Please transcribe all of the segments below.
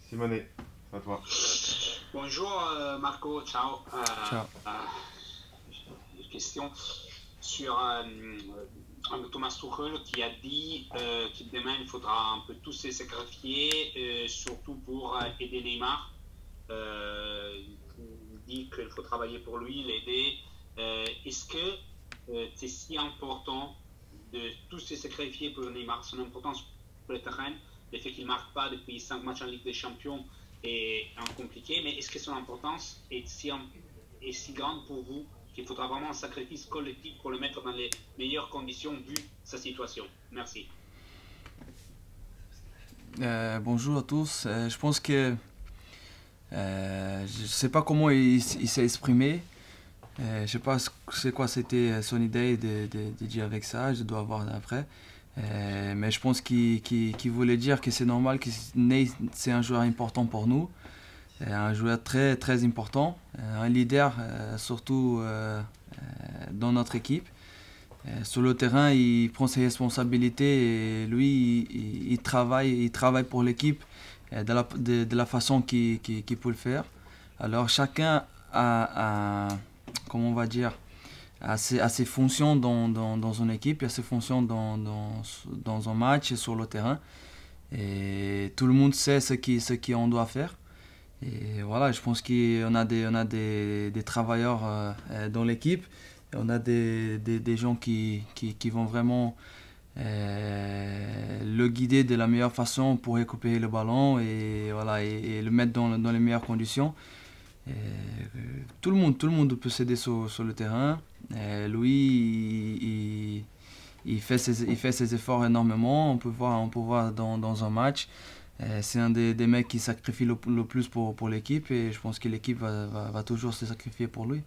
Simonet, c'est à toi. Bonjour Marco, ciao. Ciao. Une question sur Thomas Tuchel qui a dit que demain il faudra un peu tous se sacrifier, surtout pour aider Neymar. Il dit qu'il faut travailler pour lui, l'aider. Est-ce que c'est si important de tous se sacrifier pour Neymar, son importance pour le terrain, le fait qu'il ne marque pas depuis 5 matchs en Ligue des Champions est compliqué, mais est-ce que son importance est si grande pour vous qu'il faudra vraiment un sacrifice collectif pour le mettre dans les meilleures conditions vu sa situation? Merci. Bonjour à tous. Je pense que je sais pas comment il s'est exprimé. Je sais pas c'est quoi c'était son idée de dire avec ça. Je dois voir après. Mais je pense qu'il voulait dire que c'est normal que Ney c'est un joueur important pour nous, un joueur très très important, un leader surtout dans notre équipe. Sur le terrain, il prend ses responsabilités et lui, il travaille pour l'équipe de la façon qu'il peut le faire. Alors chacun comment on va dire, a ses fonctions dans une équipe, il a ses fonctions dans un match et sur le terrain. Et tout le monde sait ce qu'on doit faire. Et voilà, je pense qu'on a des travailleurs dans l'équipe. On a des gens qui vont vraiment le guider de la meilleure façon pour récupérer le ballon et, voilà, et le mettre dans les meilleures conditions. Et, tout le monde peut s'aider sur le terrain. Lui, il fait ses efforts énormément. On peut voir dans un match. C'est un des mecs qui sacrifie le plus pour l'équipe et je pense que l'équipe va toujours se sacrifier pour lui.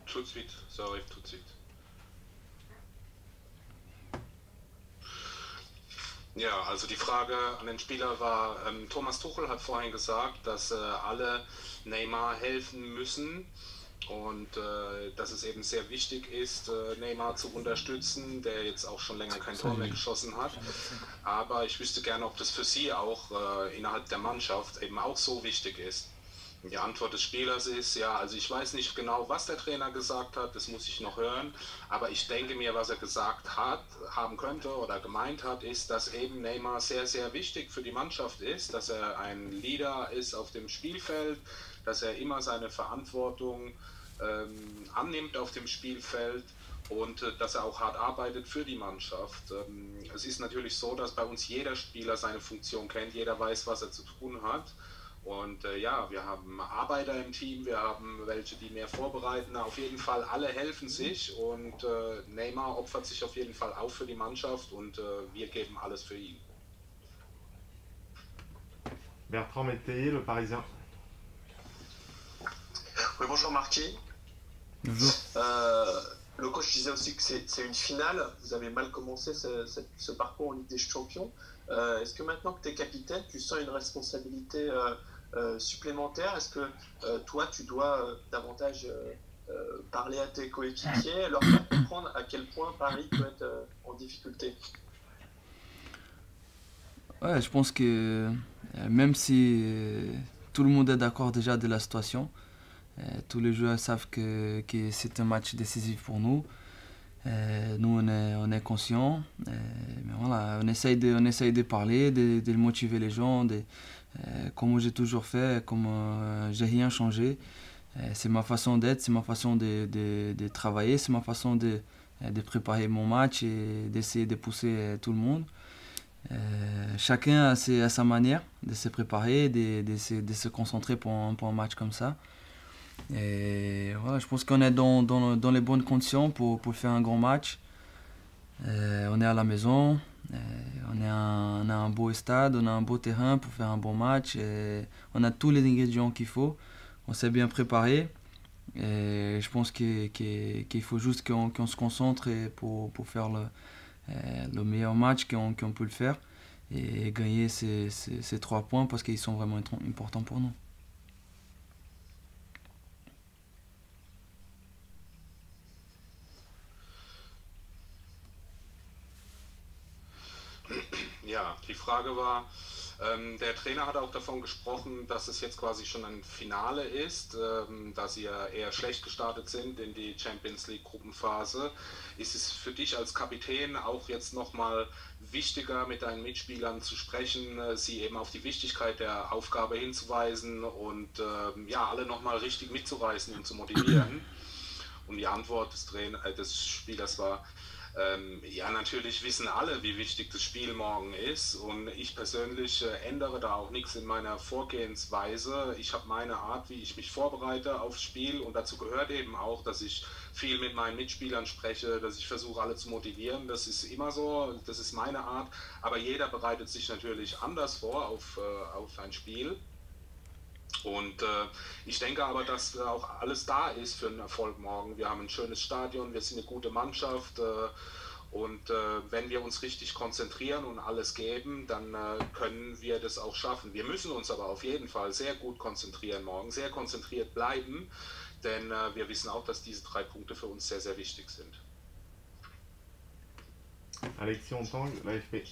Tout de suite, ça arrive tout de suite. Ja, also die Frage an den Spieler war, Thomas Tuchel hat vorhin gesagt, dass alle Neymar helfen müssen und dass es eben sehr wichtig ist, Neymar zu unterstützen, der jetzt auch schon länger kein Tor mehr geschossen hat. Aber ich wüsste gerne, ob das für Sie auch innerhalb der Mannschaft eben auch so wichtig ist. Die Antwort des Spielers ist, ja, also ich weiß nicht genau, was der Trainer gesagt hat, das muss ich noch hören, aber ich denke mir, was er gesagt hat, haben könnte oder gemeint hat, ist, dass eben Neymar sehr, sehr wichtig für die Mannschaft ist, dass er ein Leader ist auf dem Spielfeld, dass er immer seine Verantwortung annimmt auf dem Spielfeld und dass er auch hart arbeitet für die Mannschaft. Es ist natürlich so, dass bei uns jeder Spieler seine Funktion kennt, jeder weiß, was er zu tun hat. Und ja, wir haben Arbeiter im Team, wir haben welche, die mehr vorbereiten. Auf jeden Fall, alle helfen sich und Neymar opfert sich auf jeden Fall auf für die Mannschaft und wir geben alles für ihn. Bertrand Métayer, Le Parisien. Oui, bonjour Marquis. Bonjour. Le coach disait aussi que c'est une finale. Vous avez mal commencé ce parcours en Ligue des Champions. Est-ce que maintenant que tu es capitaine, tu sens une responsabilité supplémentaire? Est-ce que toi, tu dois davantage parler à tes coéquipiers, leur faire comprendre à quel point Paris peut être en difficulté? Ouais, je pense que même si tout le monde est d'accord déjà de la situation, tous les joueurs savent que c'est un match décisif pour nous. Nous, on est conscients. Mais voilà, on essaye de parler, de motiver les gens, comme j'ai toujours fait, comme j'ai rien changé. C'est ma façon d'être, c'est ma façon de travailler, c'est ma façon de préparer mon match et d'essayer de pousser tout le monde. Chacun a sa manière de se préparer, de se concentrer pour un match comme ça. Et voilà, je pense qu'on est dans les bonnes conditions pour faire un grand match. On est à la maison, on a un beau stade, on a un beau terrain pour faire un bon match. Et on a tous les ingrédients qu'il faut, on s'est bien préparé. Et je pense qu'il faut juste qu'on se concentre pour faire le meilleur match qu'on peut le faire et gagner ces 3 points parce qu'ils sont vraiment importants pour nous. Ja, die Frage war, der Trainer hat auch davon gesprochen, dass es jetzt quasi schon ein Finale ist, da sie ja eher schlecht gestartet sind in die Champions League Gruppenphase. Ist es für dich als Kapitän auch jetzt nochmal wichtiger, mit deinen Mitspielern zu sprechen, sie eben auf die Wichtigkeit der Aufgabe hinzuweisen und ja, alle nochmal richtig mitzureißen und zu motivieren? Und die Antwort des Spielers war, ja, natürlich wissen alle, wie wichtig das Spiel morgen ist, und ich persönlich ändere da auch nichts in meiner Vorgehensweise. Ich habe meine Art, wie ich mich vorbereite aufs Spiel, und dazu gehört eben auch, dass ich viel mit meinen Mitspielern spreche, dass ich versuche, alle zu motivieren. Das ist immer so, das ist meine Art, aber jeder bereitet sich natürlich anders vor auf ein Spiel. Und ich denke aber, dass auch alles da ist für einen Erfolg morgen. Wir haben ein schönes Stadion, wir sind eine gute Mannschaft, und wenn wir uns richtig konzentrieren und alles geben, dann können wir das auch schaffen. Wir müssen uns aber auf jeden Fall sehr gut konzentrieren morgen, sehr konzentriert bleiben, denn wir wissen auch, dass diese 3 Punkte für uns sehr, sehr wichtig sind. Alexis Ontang, l'AFP.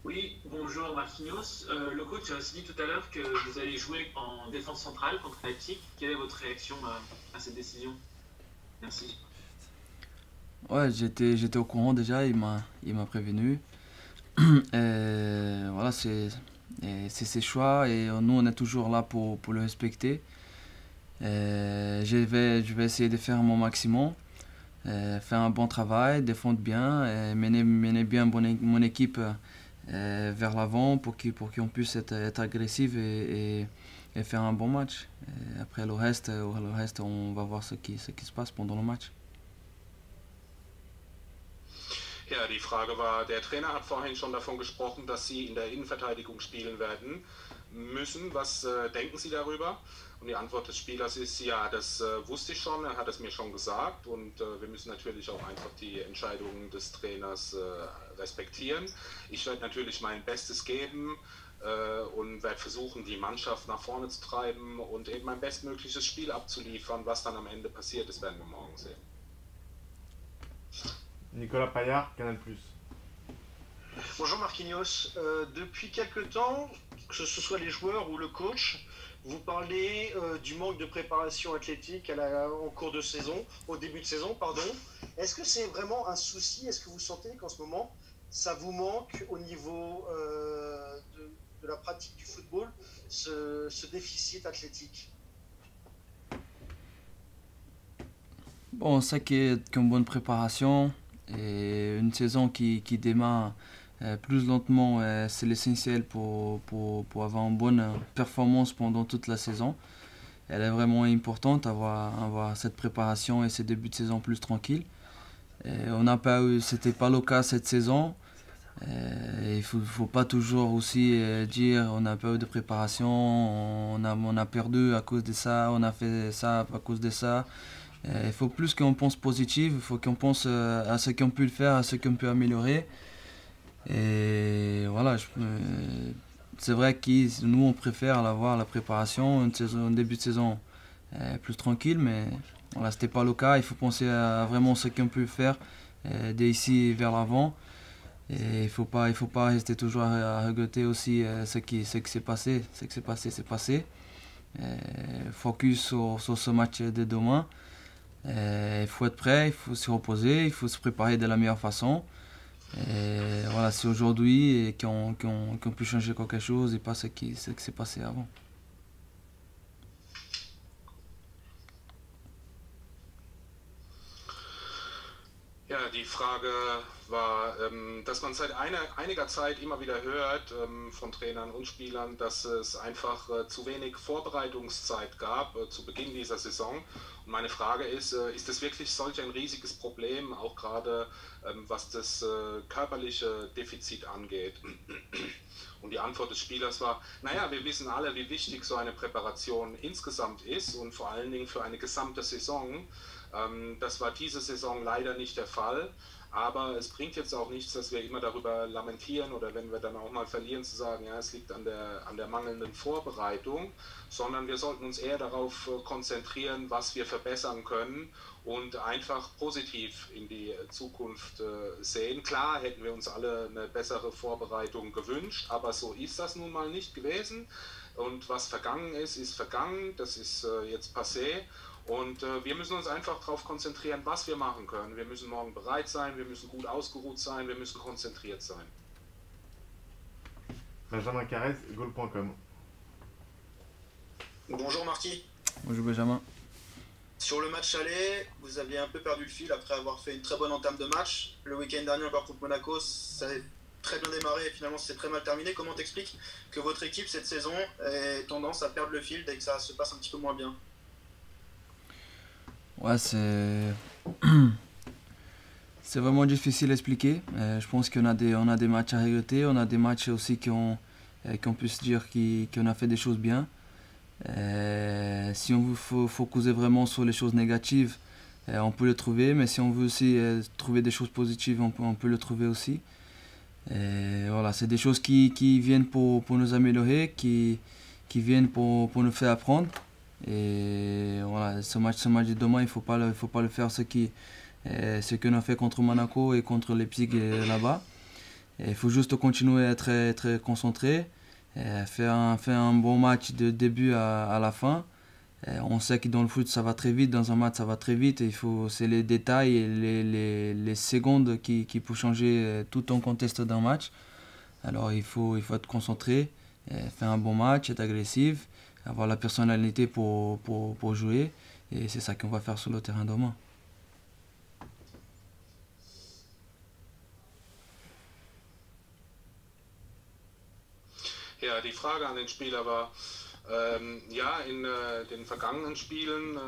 Oui, bonjour Marquinhos. Le coach a aussi dit tout à l'heure que vous allez jouer en défense centrale contre Leipzig. Quelle est votre réaction à cette décision? Merci. Ouais, j'étais au courant déjà, il m'a prévenu. Voilà, c'est ses choix et nous on est toujours là pour le respecter. Je vais essayer de faire mon maximum, faire un bon travail, défendre bien, mener bien mon équipe vers l'avant pour qu'on puisse être agressif et faire un bon match. Et après le reste, on va voir ce qui se passe pendant le match. Ja, die Frage war, der Trainer hat vorhin schon davon gesprochen, dass Sie in der Innenverteidigung spielen werden müssen. Was denken Sie darüber? Und die Antwort des Spielers ist, ja, das wusste ich schon, er hat es mir schon gesagt, und wir müssen natürlich auch einfach die Entscheidungen des Trainers respektieren. Ich werde natürlich mein Bestes geben und werde versuchen, die Mannschaft nach vorne zu treiben und eben mein bestmögliches Spiel abzuliefern. Was dann am Ende passiert ist, werden wir morgen sehen. Nicolas Paillard, Canal+. Bonjour Marquinhos, depuis quelque temps, que ce soit les joueurs ou le coach, vous parlez du manque de préparation athlétique en cours de saison, au début de saison, pardon. Est-ce que c'est vraiment un souci? Est-ce que vous sentez qu'en ce moment, ça vous manque au niveau de la pratique du football, ce déficit athlétique? Bon, on sait qu'une bonne préparation et une saison qui démarre plus lentement, c'est l'essentiel pour avoir une bonne performance pendant toute la saison. Elle est vraiment importante, avoir cette préparation et ces débuts de saison plus tranquilles. C'était pas le cas cette saison. Il faut pas toujours aussi dire on n'a pas eu de préparation, on a perdu à cause de ça, on a fait ça à cause de ça. Il faut plus qu'on pense positif, il faut qu'on pense à ce qu'on peut faire, à ce qu'on peut améliorer. Et voilà, c'est vrai que nous on préfère la préparation, un début de saison plus tranquille, mais voilà, c'était pas le cas. Il faut penser à vraiment ce qu'on peut faire d'ici vers l'avant. Et il faut pas rester toujours à regretter aussi ce qui s'est passé. Ce qui s'est passé, c'est passé. Focus sur ce match de demain. Il faut être prêt, il faut se reposer, il faut se préparer de la meilleure façon. Et voilà, c'est aujourd'hui qu'on peut changer quelque chose et pas ce qui s'est passé avant. Ja, die Frage war, dass man seit einiger Zeit immer wieder hört von Trainern und Spielern, dass es einfach zu wenig Vorbereitungszeit gab zu Beginn dieser Saison. Und meine Frage ist das wirklich solch ein riesiges Problem, auch gerade was das körperliche Defizit angeht? Und die Antwort des Spielers war, naja, wir wissen alle, wie wichtig so eine Präparation insgesamt ist und vor allen Dingen für eine gesamte Saison. Das war diese Saison leider nicht der Fall, Aber es bringt jetzt auch nichts, dass wir immer darüber lamentieren oder wenn wir dann auch mal verlieren, zu sagen, ja, es liegt an der mangelnden Vorbereitung, sondern wir sollten uns eher darauf konzentrieren, was wir verbessern können und einfach positiv in die Zukunft sehen. Klar hätten wir uns alle eine bessere Vorbereitung gewünscht, aber so ist das nun mal nicht gewesen. Und was vergangen ist, ist vergangen, das ist jetzt passé. Und wir müssen uns einfach darauf konzentrieren, was wir machen können. Wir müssen morgen bereit sein, wir müssen gut ausgeruht sein, wir müssen konzentriert sein. Benjamin Carrez, goal.com. Bonjour Marquis. Bonjour Benjamin. Sur le match aller, vous aviez un peu perdu le fil après avoir fait une très bonne entame de match. Le week-end dernier encore contre Monaco, ça a très bien démarré et finalement c'est très mal terminé. Comment t'expliques que votre équipe cette saison ait tendance à perdre le fil dès que ça se passe un petit peu moins bien? Ouais, c'est vraiment difficile à expliquer. Je pense qu'on a des matchs à regretter, on a des matchs aussi qu'on peut se dire qu'on a fait des choses bien. Si on veut focuser vraiment sur les choses négatives, on peut le trouver, mais si on veut aussi trouver des choses positives, on peut le trouver aussi. Voilà, c'est des choses qui viennent pour nous améliorer, qui viennent pour nous faire apprendre. Et voilà, ce match de demain, il faut pas le faire ce qu'on a fait contre Monaco et contre Leipzig là-bas. Il faut juste continuer à être concentré, faire un bon match de début à la fin. On sait que dans le foot ça va très vite, dans un match ça va très vite. C'est les détails et les secondes qui peuvent changer tout en contexte d'un match. Alors il faut être concentré, faire un bon match, être agressif, avoir la personnalité pour jouer, et c'est ça qu'on va faire sur le terrain demain. Ja, die Frage an den Spieler war, ja, in den vergangenen Spielen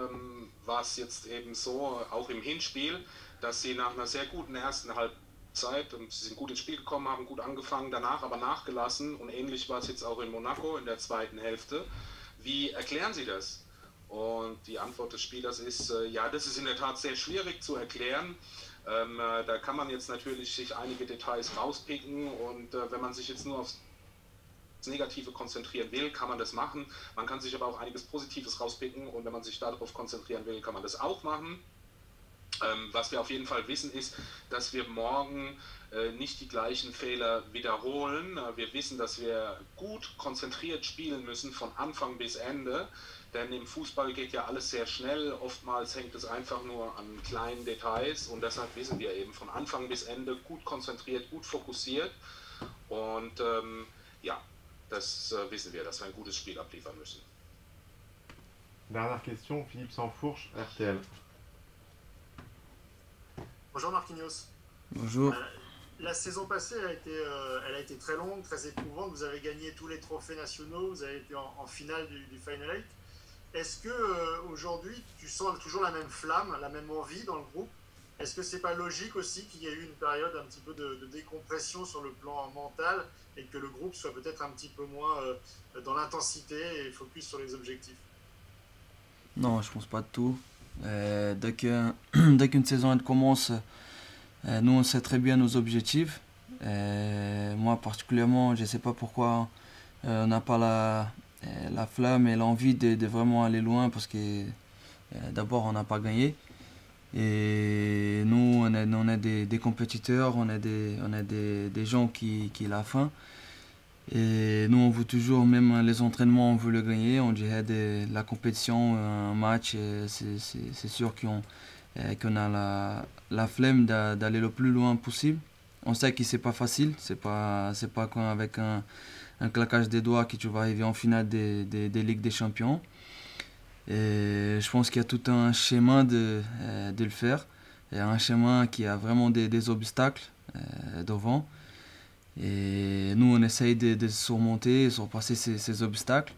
war es jetzt eben so, auch im Hinspiel, dass sie nach einer sehr guten ersten Halbzeit, sie sind gut ins Spiel gekommen, haben gut angefangen, danach aber nachgelassen, und ähnlich war es jetzt auch in Monaco in der zweiten Hälfte. Wie erklären Sie das? Und die Antwort des Spielers ist, ja, das ist in der Tat sehr schwierig zu erklären. Da kann man jetzt natürlich sich einige Details rauspicken, und wenn man sich jetzt nur aufs Negative konzentrieren will, kann man das machen. Man kann sich aber auch einiges Positives rauspicken, und wenn man sich darauf konzentrieren will, kann man das auch machen. Was wir auf jeden Fall wissen ist, dass wir morgen nicht die gleichen Fehler wiederholen. Wir wissen, dass wir gut konzentriert spielen müssen von Anfang bis Ende, denn im Fußball geht ja alles sehr schnell. Oftmals hängt es einfach nur an kleinen Details, und deshalb wissen wir eben von Anfang bis Ende gut konzentriert, gut fokussiert, und ja, das wissen wir, dass wir ein gutes Spiel abliefern müssen. Dernière question, Philippe Sansfourche, RTL. Bonjour Marquinhos. Bonjour. La saison passée, elle a été très longue, très éprouvante. Vous avez gagné tous les trophées nationaux, vous avez été en finale du Final 8. Est-ce que aujourd'hui, tu sens toujours la même flamme, la même envie dans le groupe? Est-ce que c'est pas logique aussi qu'il y ait eu une période un petit peu de décompression sur le plan mental, et que le groupe soit peut-être un petit peu moins dans l'intensité et focus sur les objectifs? Non, je pense pas de tout. Dès qu'une saison elle commence, nous on sait très bien nos objectifs. Moi particulièrement, je sais pas pourquoi on n'a pas la flamme et l'envie de vraiment aller loin, parce que d'abord on n'a pas gagné. Et nous on est des compétiteurs, on est des gens qui la faim. Et nous on veut toujours, même les entraînements on veut le gagner. On dirait la compétition, un match, c'est sûr qu'on a la flemme d'aller le plus loin possible. On sait que c'est pas facile, c'est pas avec un claquage des doigts que tu vas arriver en finale des Ligues des Champions. Et je pense qu'il y a tout un chemin de le faire. Il y a un chemin qui a vraiment des obstacles devant. Et nous, on essaye de surmonter, surpasser ces obstacles.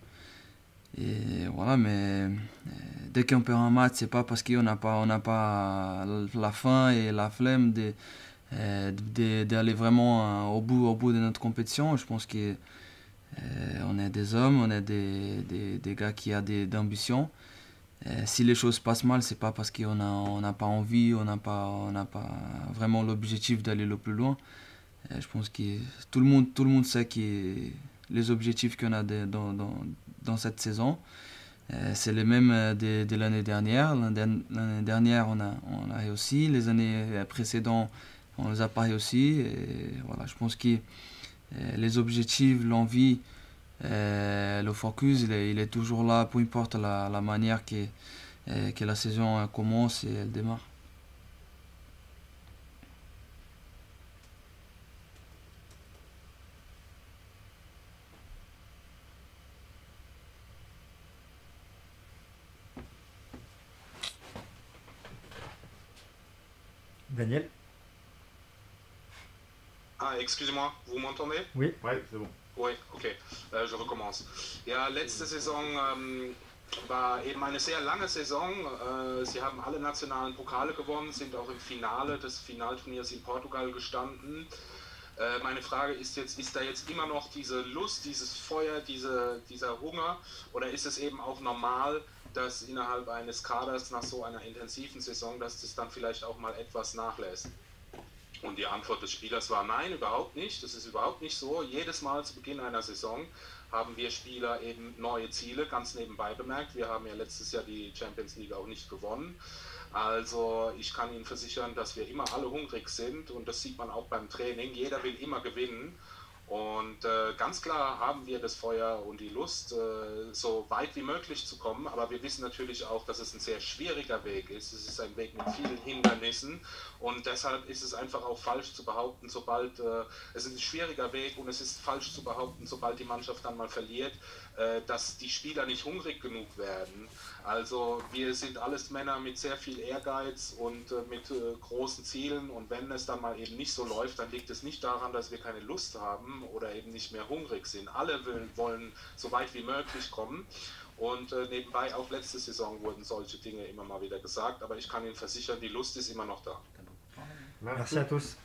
Et voilà, mais dès qu'on perd un match, c'est pas parce qu'on n'a pas la faim et la flemme d'aller vraiment au bout de notre compétition. Je pense que on est des hommes, on est des gars qui ont d'ambition. Si les choses passent mal, c'est pas parce qu'on n'a pas envie, on n'a pas vraiment l'objectif d'aller le plus loin. Je pense que tout le monde sait que les objectifs qu'on a dans cette saison, c'est les mêmes de l'année dernière. L'année dernière, on a réussi. Les années précédentes, on les a pas réussi. Et voilà, je pense que les objectifs, l'envie, le focus, il est toujours là, peu importe la manière que la saison commence et elle démarre. Daniel? Ah, excusez-moi, vous m'entendez? Oui. Ouais, c'est bon. Oui, okay, je recommence. Ja, letzte Saison war eben eine sehr lange Saison. Sie haben alle nationalen Pokale gewonnen, sind auch im Finale des Finalturniers in Portugal gestanden. Meine Frage ist jetzt, ist da jetzt immer noch diese Lust, dieses Feuer, dieser Hunger, oder ist es eben auch normal, dass innerhalb eines Kaders nach so einer intensiven Saison, dass das dann vielleicht auch mal etwas nachlässt? Und die Antwort des Spielers war nein, überhaupt nicht. Das ist überhaupt nicht so. Jedes Mal zu Beginn einer Saison haben wir Spieler eben neue Ziele, ganz nebenbei bemerkt. Wir haben ja letztes Jahr die Champions League auch nicht gewonnen. Also ich kann Ihnen versichern, dass wir immer alle hungrig sind und das sieht man auch beim Training. Jeder will immer gewinnen. Und ganz klar haben wir das Feuer und die Lust, so weit wie möglich zu kommen. Aber wir wissen natürlich auch, dass es ein sehr schwieriger Weg ist. Es ist ein Weg mit vielen Hindernissen. Und deshalb ist es einfach auch falsch zu behaupten, es ist ein schwieriger Weg und es ist falsch zu behaupten, sobald die Mannschaft dann mal verliert, dass die Spieler nicht hungrig genug werden. Also wir sind alles Männer mit sehr viel Ehrgeiz und mit großen Zielen. Und wenn es dann mal eben nicht so läuft, dann liegt es nicht daran, dass wir keine Lust haben oder eben nicht mehr hungrig sind. Alle wollen so weit wie möglich kommen. Und nebenbei, auch letzte Saison wurden solche Dinge immer mal wieder gesagt. Aber ich kann Ihnen versichern, die Lust ist immer noch da. Merci à tous.